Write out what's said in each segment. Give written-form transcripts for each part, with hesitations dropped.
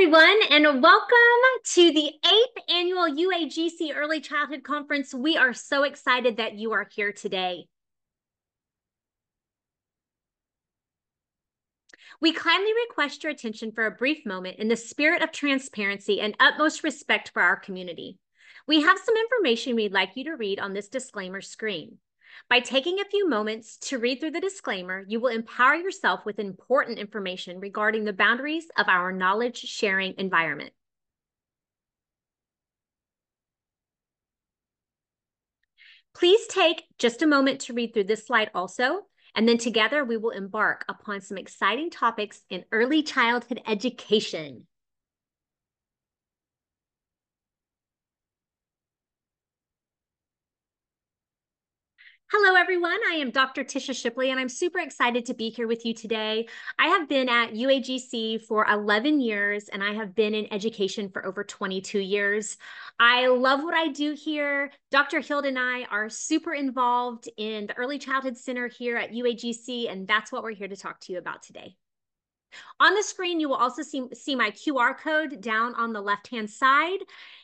everyone, and welcome to the 8th annual UAGC Early Childhood Conference. We are so excited that you are here today. We kindly request your attention for a brief moment in the spirit of transparency and utmost respect for our community. We have some information we'd like you to read on this disclaimer screen. By taking a few moments to read through the disclaimer, you will empower yourself with important information regarding the boundaries of our knowledge-sharing environment. Please take just a moment to read through this slide also, and then together we will embark upon some exciting topics in early childhood education. Hello, everyone. I am Dr. Tisha Shipley, and I'm super excited to be here with you today. I have been at UAGC for 11 years, and I have been in education for over 22 years. I love what I do here. Dr. Hild and I are super involved in the Early Childhood Center here at UAGC, and that's what we're here to talk to you about today. On the screen, you will also see my QR code down on the left-hand side,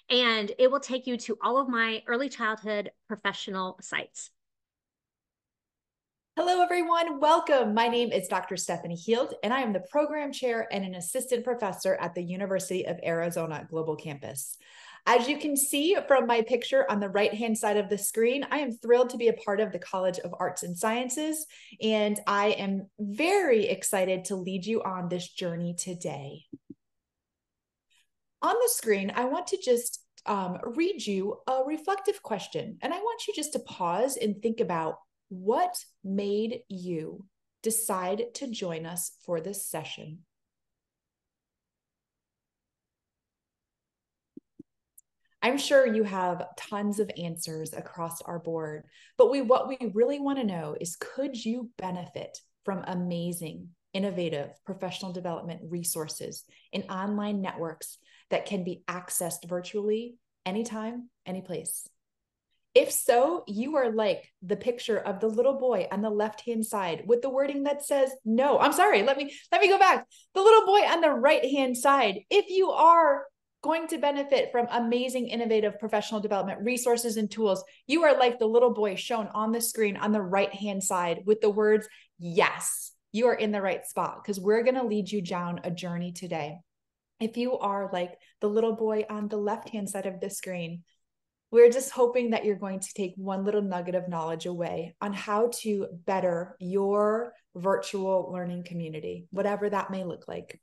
and it will take you to all of my early childhood professional sites. Hello, everyone. Welcome. My name is Dr. Stephanie Hield, and I am the program chair and an assistant professor at the University of Arizona Global Campus. As you can see from my picture on the right-hand side of the screen, I am thrilled to be a part of the College of Arts and Sciences, and I am very excited to lead you on this journey today. On the screen, I want to just read you a reflective question, and I want you just to pause and think about what made you decide to join us for this session? I'm sure you have tons of answers across our board, but what we really want to know is, could you benefit from amazing, innovative professional development resources and online networks that can be accessed virtually anytime, anyplace? If so, you are like the picture of the little boy on the left-hand side with the wording that says no. I'm sorry, let me go back. The little boy on the right-hand side. If you are going to benefit from amazing, innovative professional development resources and tools, you are like the little boy shown on the screen on the right-hand side with the words yes. You are in the right spot, because we're going to lead you down a journey today. If you are like the little boy on the left-hand side of the screen, we're just hoping that you're going to take one little nugget of knowledge away on how to better your virtual learning community, whatever that may look like.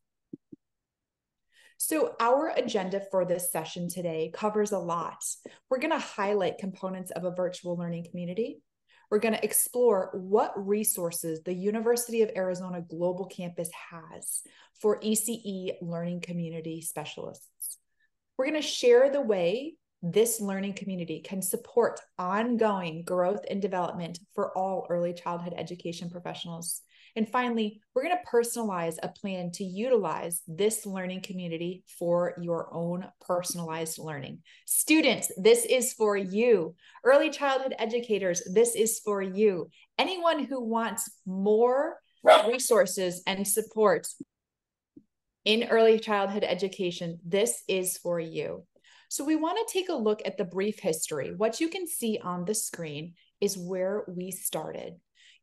So our agenda for this session today covers a lot. We're going to highlight components of a virtual learning community. We're going to explore what resources the University of Arizona Global Campus has for ECE learning community specialists. We're going to share the way this learning community can support ongoing growth and development for all early childhood education professionals. And finally, we're going to personalize a plan to utilize this learning community for your own personalized learning. Students, this is for you. Early childhood educators, this is for you. Anyone who wants more resources and support in early childhood education, this is for you. So we want to take a look at the brief history. What you can see on the screen is where we started.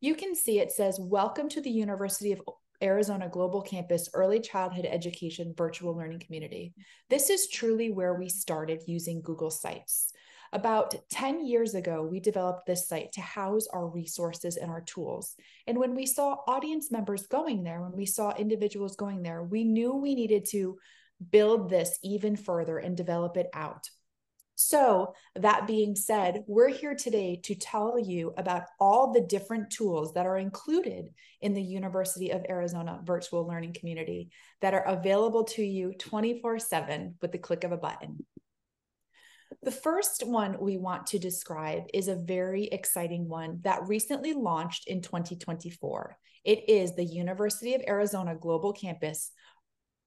You can see it says, welcome to the University of Arizona Global Campus Early Childhood Education Virtual Learning Community. This is truly where we started using Google Sites. About 10 years ago, we developed this site to house our resources and our tools. And when we saw audience members going there, when we saw individuals going there, we knew we needed to build this even further and develop it out. So that being said, we're here today to tell you about all the different tools that are included in the University of Arizona virtual learning community that are available to you 24/7 with the click of a button. The first one we want to describe is a very exciting one that recently launched in 2024. It is the University of Arizona Global Campus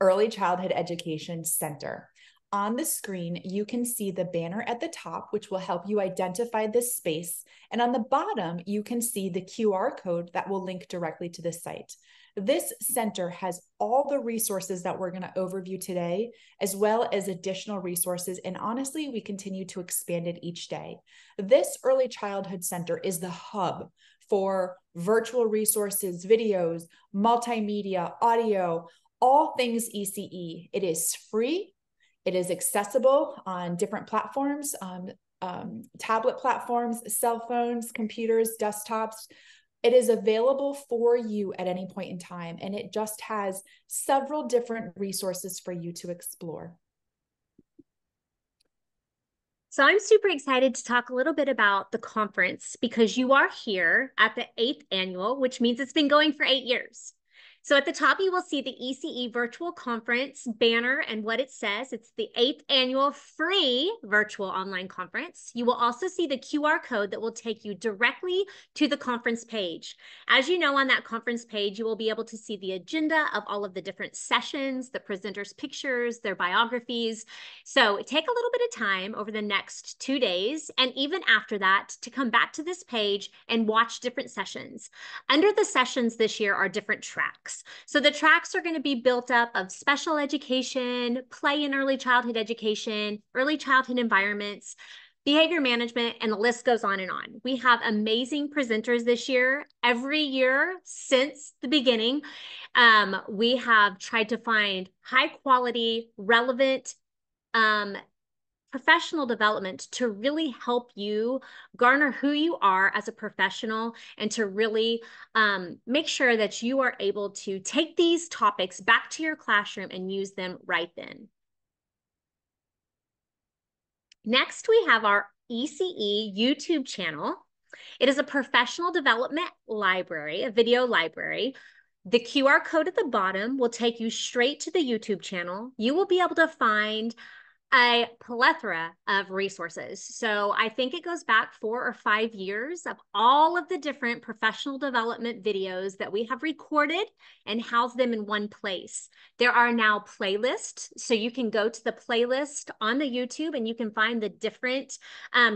Early Childhood Education Center. On the screen, you can see the banner at the top, which will help you identify this space. And on the bottom, you can see the QR code that will link directly to the site. This center has all the resources that we're going to overview today, as well as additional resources. And honestly, we continue to expand it each day. This Early Childhood Center is the hub for virtual resources, videos, multimedia, audio, all things ECE. It is free. It is accessible on different platforms, tablet platforms, cell phones, computers, desktops. It is available for you at any point in time, and it just has several different resources for you to explore. So I'm super excited to talk a little bit about the conference because you are here at the 8th annual, which means it's been going for 8 years. So at the top, you will see the ECE Virtual Conference banner and what it says. It's the 8th annual free virtual online conference. You will also see the QR code that will take you directly to the conference page. As you know, on that conference page, you will be able to see the agenda of all of the different sessions, the presenters' pictures, their biographies. So take a little bit of time over the next 2 days, and even after that, to come back to this page and watch different sessions. Under the sessions this year are different tracks. So the tracks are going to be built up of special education, play in early childhood education, early childhood environments, behavior management, and the list goes on and on. We have amazing presenters this year. Every year since the beginning, we have tried to find high quality, relevant, professional development to really help you garner who you are as a professional and to really make sure that you are able to take these topics back to your classroom and use them right then. Next, we have our ECE YouTube channel. It is a professional development library, a video library. The QR code at the bottom will take you straight to the YouTube channel. You will be able to find a plethora of resources. So I think it goes back 4 or 5 years of all of the different professional development videos that we have recorded and housed them in one place. There are now playlists. So you can go to the playlist on the YouTube and you can find the different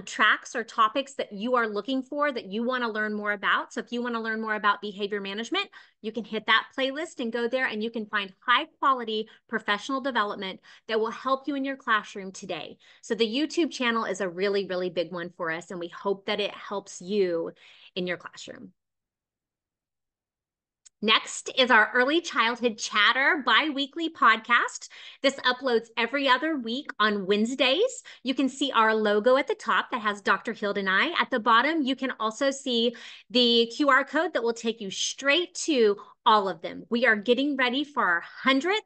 tracks or topics that you are looking for that you want to learn more about. So if you want to learn more about behavior management, you can hit that playlist and go there and you can find high quality professional development that will help you in your classroom today. So the YouTube channel is a really, really big one for us, and we hope that it helps you in your classroom. Next is our Early Childhood Chatter bi-weekly podcast. This uploads every other week on Wednesdays. You can see our logo at the top that has Dr. Hild and I. At the bottom, you can also see the QR code that will take you straight to all of them. We are getting ready for our 100th.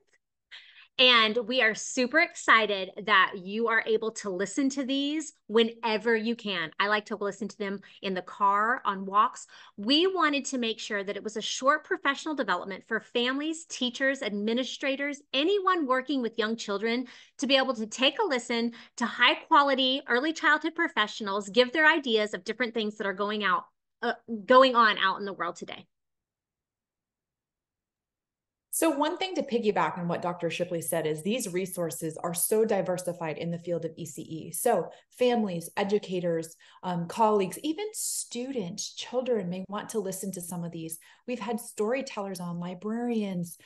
And we are super excited that you are able to listen to these whenever you can. I like to listen to them in the car, on walks. We wanted to make sure that it was a short professional development for families, teachers, administrators, anyone working with young children to be able to take a listen to high quality early childhood professionals, give their ideas of different things that are going on out in the world today. So one thing to piggyback on what Dr. Shipley said is these resources are so diversified in the field of ECE. So families, educators, colleagues, even students, children may want to listen to some of these. We've had storytellers on, librarians,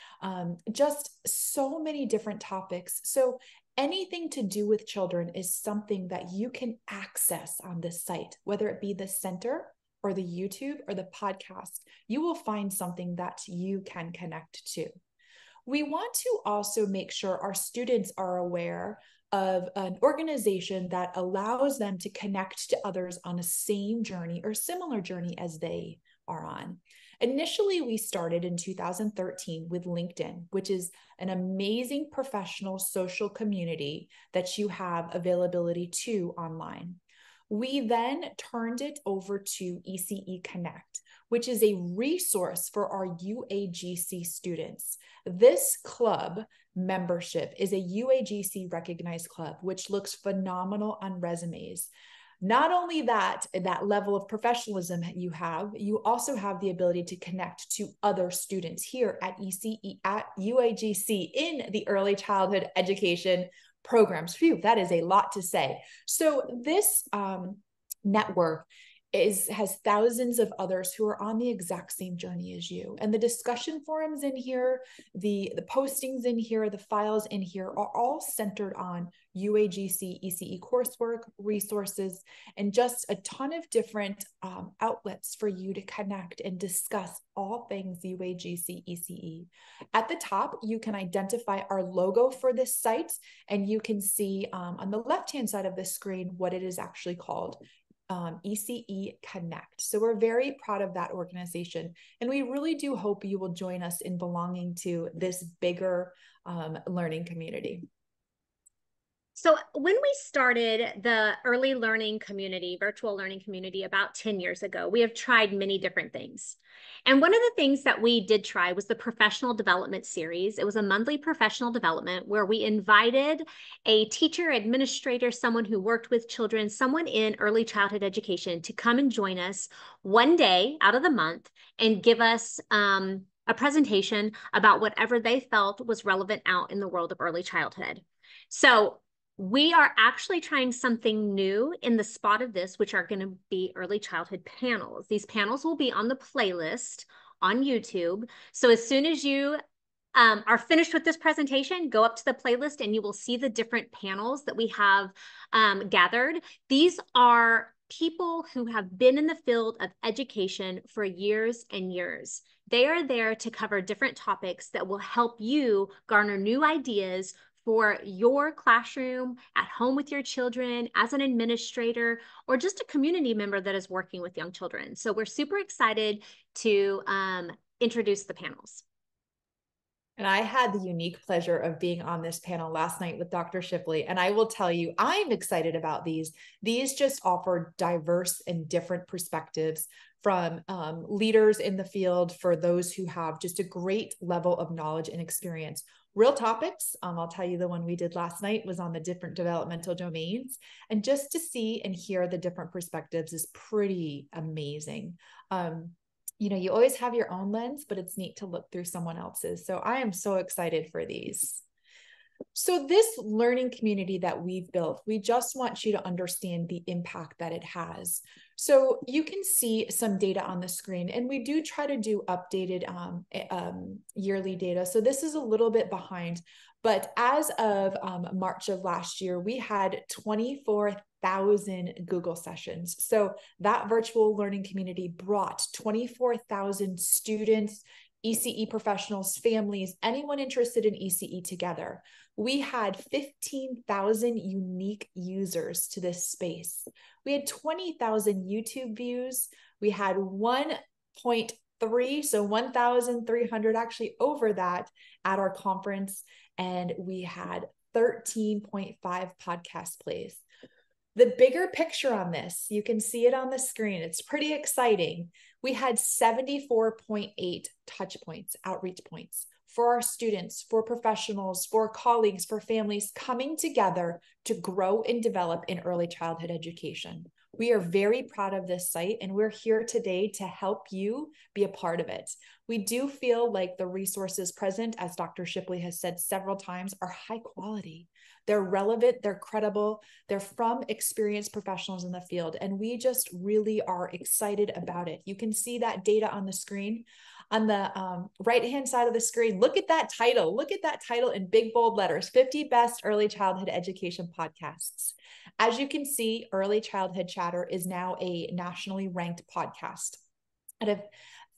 just so many different topics. So anything to do with children is something that you can access on this site, whether it be the center or the YouTube or the podcast. You will find something that you can connect to. We want to also make sure our students are aware of an organization that allows them to connect to others on a same journey or similar journey as they are on. Initially, we started in 2013 with LinkedIn, which is an amazing professional social community that you have availability to online. We then turned it over to ECE Connect, which is a resource for our UAGC students. This club membership is a UAGC recognized club, which looks phenomenal on resumes. Not only that level of professionalism you also have the ability to connect to other students here at ECE, at UAGC in the early childhood education programs. Phew, that is a lot to say. So this network has thousands of others who are on the exact same journey as you. And the discussion forums in here, the postings in here, the files in here are all centered on UAGC, ECE coursework, resources, and just a ton of different outlets for you to connect and discuss all things UAGC, ECE. At the top, you can identify our logo for this site, and you can see on the left-hand side of the screen what it is actually called. ECE Connect. So we're very proud of that organization. And we really do hope you will join us in belonging to this bigger learning community. So when we started the early learning community, virtual learning community about 10 years ago, we have tried many different things. And one of the things that we did try was the professional development series. It was a monthly professional development where we invited a teacher, administrator, someone who worked with children, someone in early childhood education to come and join us one day out of the month and give us a presentation about whatever they felt was relevant out in the world of early childhood. So we are actually trying something new in the spot of this, which are going to be early childhood panels. These panels will be on the playlist on YouTube. So as soon as you are finished with this presentation, go up to the playlist and you will see the different panels that we have gathered. These are people who have been in the field of education for years and years. They are there to cover different topics that will help you garner new ideas for your classroom, at home with your children, as an administrator, or just a community member that is working with young children. So we're super excited to introduce the panels. And I had the unique pleasure of being on this panel last night with Dr. Shipley. And I will tell you, I'm excited about these. These just offer diverse and different perspectives from leaders in the field, for those who have just a great level of knowledge and experience. Real topics, I'll tell you, the one we did last night was on the different developmental domains. And just to see and hear the different perspectives is pretty amazing. You know, you always have your own lens, but it's neat to look through someone else's. So I am so excited for these. So this learning community that we've built, we just want you to understand the impact that it has. So you can see some data on the screen, and we do try to do updated yearly data. So this is a little bit behind, but as of March of last year, we had 24,000 Google sessions. So that virtual learning community brought 24,000 students, ECE professionals, families, anyone interested in ECE together. We had 15,000 unique users to this space. We had 20,000 YouTube views. We had 1.3, so 1,300, actually over that, at our conference. And we had 13.5 podcast plays. The bigger picture on this, you can see it on the screen. It's pretty exciting. We had 74.8 touch points, outreach points for our students, for professionals, for colleagues, for families coming together to grow and develop in early childhood education. We are very proud of this site, and we're here today to help you be a part of it. We do feel like the resources present, as Dr. Shipley has said several times, are high quality. They're relevant, they're credible, they're from experienced professionals in the field, and we just really are excited about it. You can see that data on the screen. On the right-hand side of the screen, look at that title. Look at that title in big, bold letters, 50 Best Early Childhood Education Podcasts. As you can see, Early Childhood Chatter is now a nationally ranked podcast. Out of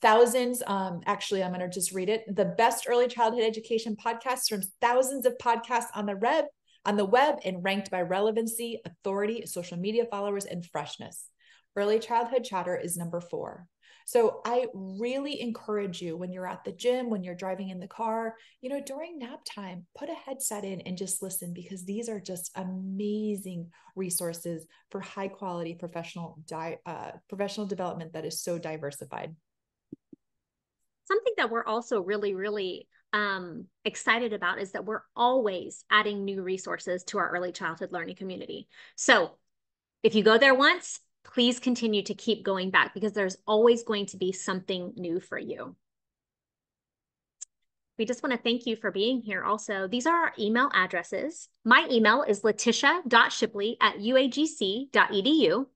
thousands, actually, I'm going to just read it. The best early childhood education podcasts from thousands of podcasts on the web and ranked by relevancy, authority, social media followers, and freshness. Early Childhood Chatter is number 4. So I really encourage you, when you're at the gym, when you're driving in the car, you know, during nap time, put a headset in and just listen, because these are just amazing resources for high quality professional development that is so diversified. Something that we're also really excited about is that we're always adding new resources to our early childhood learning community. So if you go there once, please continue to keep going back, because there's always going to be something new for you. We just want to thank you for being here. Also, these are our email addresses. My email is letitia.shipley@uagc.edu.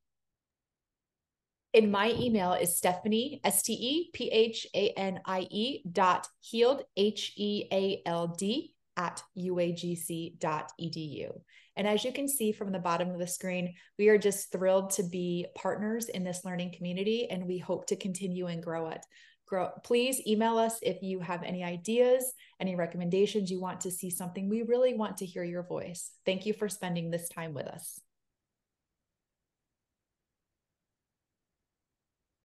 And my email is Stephanie, STEPHANIE .heald, HEALD @uagc.edu. And as you can see from the bottom of the screen, we are just thrilled to be partners in this learning community, and we hope to continue and grow it. Please email us if you have any ideas, any recommendations, you want to see something. We really want to hear your voice. Thank you for spending this time with us.